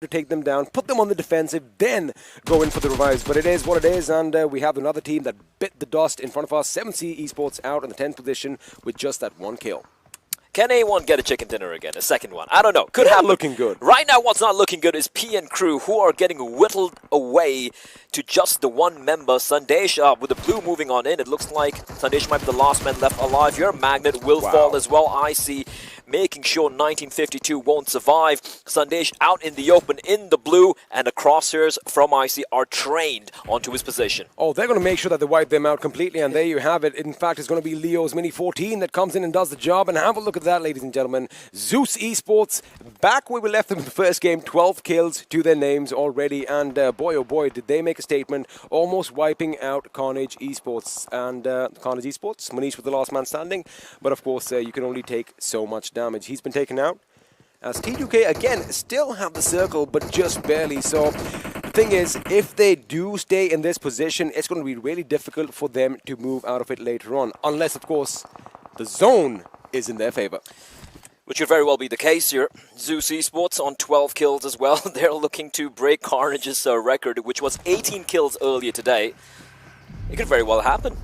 to take them down, put them on the defensive, then go in for the revives. But it is what it is, and we have another team that bit the dust in front of us. Z3us Esports out in the 10th position with just that one kill. Can A1 get a chicken dinner again? A second one? I don't know. Could happen. Looking good. Right now, what's not looking good is P and crew, who are getting whittled away to just the one member, Sandesh. With the blue moving on in, it looks like Sandesh might be the last man left alive here. Magnet will fall as well. IC making sure 1952 won't survive. Sandesh out in the open in the blue, and the crosshairs from IC are trained onto his position. Oh, they're going to make sure that they wipe them out completely, and there you have it. In fact, it's going to be Leo's Mini 14 that comes in and does the job, and have a look at that, ladies and gentlemen. Z3us Esports, back where we left them in the first game, 12 kills to their names already, and boy oh boy, did they make a statement, almost wiping out Carnage Esports. And Carnage Esports, Manish with the last man standing, but of course you can only take so much damage. He's been taken out, as T2K again still have the circle, but just barely. So the thing is, if they do stay in this position, it's going to be really difficult for them to move out of it later on, unless of course the zone is in their favor. Which could very well be the case here. Z3us Esports on 12 kills as well. They're looking to break Carnage's record, which was 18 kills earlier today. It could very well happen.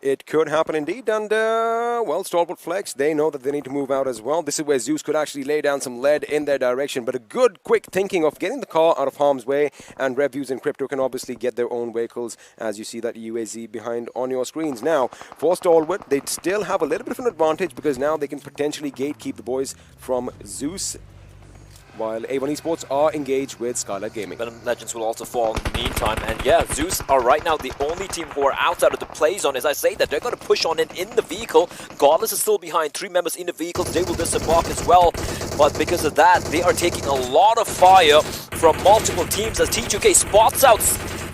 It could happen indeed, and well, StalwartFlex, they know that they need to move out as well. This is where Zeus could actually lay down some lead in their direction, but a good, quick thinking of getting the car out of harm's way, and Reviews and Crypto can obviously get their own vehicles, as you see that UAZ behind on your screens. Now, for Stalwart, they still have a little bit of an advantage, because now they can potentially gatekeep the boys from Zeus, while A1 Esports are engaged with Skylight Gaming. Venom Legends will also fall in the meantime. And yeah, Zeus are right now the only team who are outside of the play zone. As I say that, they're going to push on in the vehicle. Godless is still behind. 3 members in the vehicles. They will disembark as well. But because of that, they are taking a lot of fire from multiple teams as T2K spots out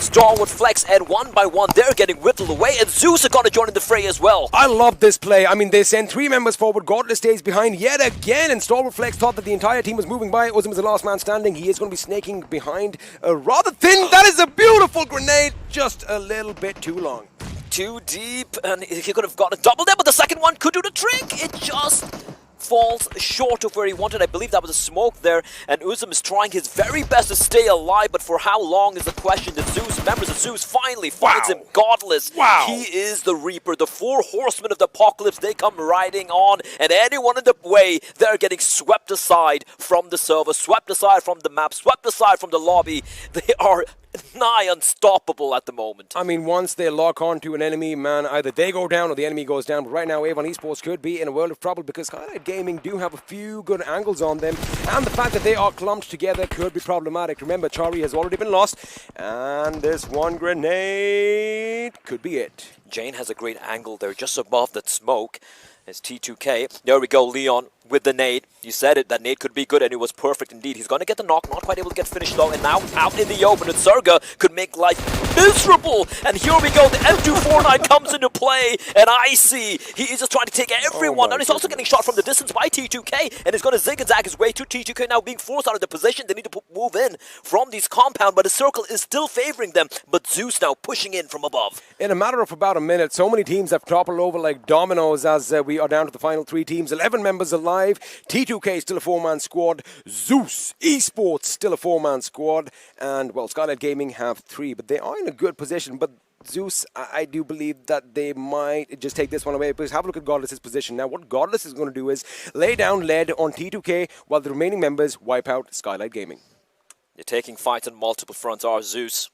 StalwartFlex, and one by one they're getting whittled away, and Zeus are going to join in the fray as well. I love this play. I mean, they send 3 members forward, Godless stays behind yet again, and StalwartFlex thought that the entire team was moving by. Ozim is the last man standing. He is going to be snaking behind a rather thin. That is a beautiful grenade, just a little bit too long. Too deep, and he could have got a double there, but the second one could do the trick. It just falls short of where he wanted. I believe that was a smoke there, and Uzum is trying his very best to stay alive, but for how long is the question. The Zeus, members of Zeus finally finds him. Godless. Wow. He is the Reaper, the 4 horsemen of the apocalypse. They come riding on, and anyone in the way, they're getting swept aside from the server, swept aside from the map, swept aside from the lobby. They are nigh unstoppable at the moment. I mean, once they lock on to an enemy, man, either they go down or the enemy goes down. But right now, A1 Esports could be in a world of trouble, because Skylight Gaming do have a few good angles on them, and the fact that they are clumped together could be problematic. Remember, Chari has already been lost, and this one grenade could be it. Jane has a great angle there just above that smoke. It's T2K. There we go, Leon with the nade. You said it, that nade could be good, and it was perfect indeed. He's going to get the knock, not quite able to get finished though, and now out in the open, and Surga could make life miserable. And here we go, the M249 comes into play, and IC, he is just trying to take everyone, and he's also getting shot from the distance by T2K, and he's going to zig and zag his way to T2K, now being forced out of the position. They need to move in from these compound, but the circle is still favoring them, but Zeus now pushing in from above. In a matter of about a minute, so many teams have toppled over like dominoes, as we are down to the final 3 teams. 11 members alive. T2K still a 4-man squad. Z3us Esports still a 4-man squad. And, well, Skylight Gaming have 3, but they are in a good position. But Zeus, I do believe that they might just take this one away, because have a look at Godless's position. Now, what Godless is going to do is lay down lead on T2K while the remaining members wipe out Skylight Gaming. They're taking fights on multiple fronts are Zeus,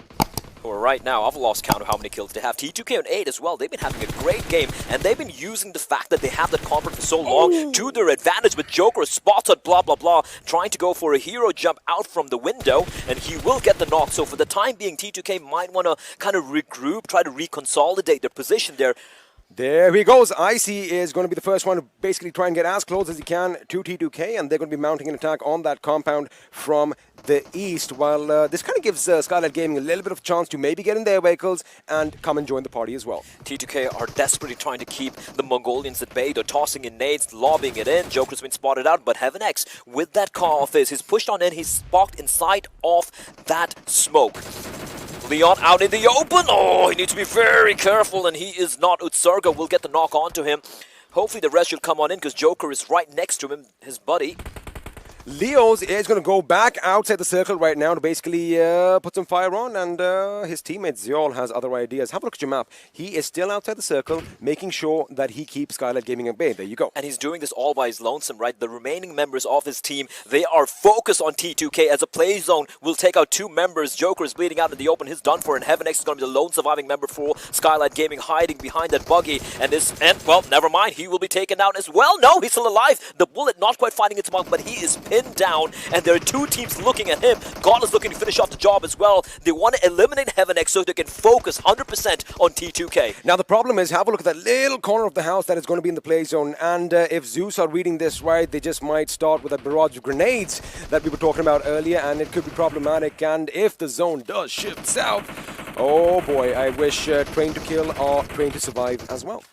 who are right now, I've lost count of how many kills they have. T2K on 8 as well. They've been having a great game, and they've been using the fact that they have that comfort for so long to their advantage. With Joker spotted, blah, blah, blah, trying to go for a hero jump out from the window, and he will get the knock. So for the time being, T2K might want to kind of regroup, try to reconsolidate their position there. There he goes. IC is going to be the first one to basically try and get as close as he can to T2K, and they're going to be mounting an attack on that compound from the east, while this kind of gives Skylight Gaming a little bit of chance to maybe get in their vehicles and come and join the party as well. T2K are desperately trying to keep the Mongolians at bay. They're tossing in nades, lobbing it in. Joker's been spotted out, but Heaven X, with that car of his, he's pushed on in, he's sparked in sight of that smoke. Leon out in the open. Oh, he needs to be very careful, and he is not. Utsurga will get the knock onto him. Hopefully the rest should come on in, because Joker is right next to him, his buddy. Leo's is going to go back outside the circle right now to basically put some fire on, and his teammate Zeol has other ideas. Have a look at your map. He is still outside the circle, making sure that he keeps Skylight Gaming at bay. There you go. And he's doing this all by his lonesome, right? The remaining members of his team, they are focused on T2K as a play zone will take out 2 members. Joker is bleeding out in the open. He's done for, and Heaven X is going to be the lone surviving member for Skylight Gaming, hiding behind that buggy. And well, never mind. He will be taken down as well. No, he's still alive. The bullet not quite finding its mark, but he is pinned down. And there are 2 teams looking at him. God is looking to finish off the job as well. They want to eliminate Heaven X so they can focus 100% on T2K. Now the problem is, have a look at that little corner of the house that is going to be in the play zone. And if Zeus are reading this right, they just might start with a barrage of grenades that we were talking about earlier, and it could be problematic. And if the zone does shift south, oh boy, I wish Train to Kill or Train to Survive as well.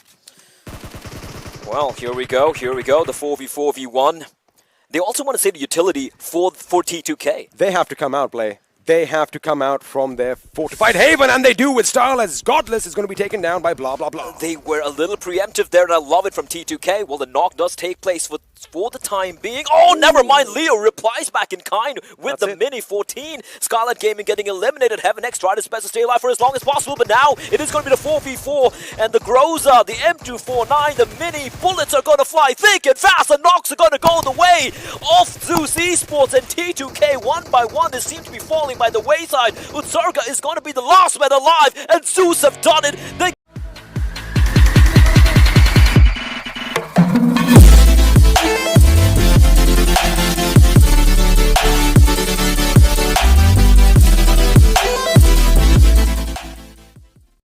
Well, here we go, the 4v4v1. They also want to save the utility for T2K. They have to come out, Blay. They have to come out from their fortified haven, and they do with style, as Godless is going to be taken down by blah, blah, blah. They were a little preemptive there, and I love it from T2K. Well, the knock does take place for the time being. Oh, never mind. Leo replies back in kind with the Mini 14. Skylight Gaming getting eliminated. Heaven X tried his best to stay alive for as long as possible, but now it is going to be the 4v4, and the Groza, the M249, the Mini bullets are going to fly thick and fast, and knocks are going to go the way of Zeus Esports, and T2K one by one. They seem to be falling by the wayside. Utsarga is going to be the last man alive, and Zeus have done it. They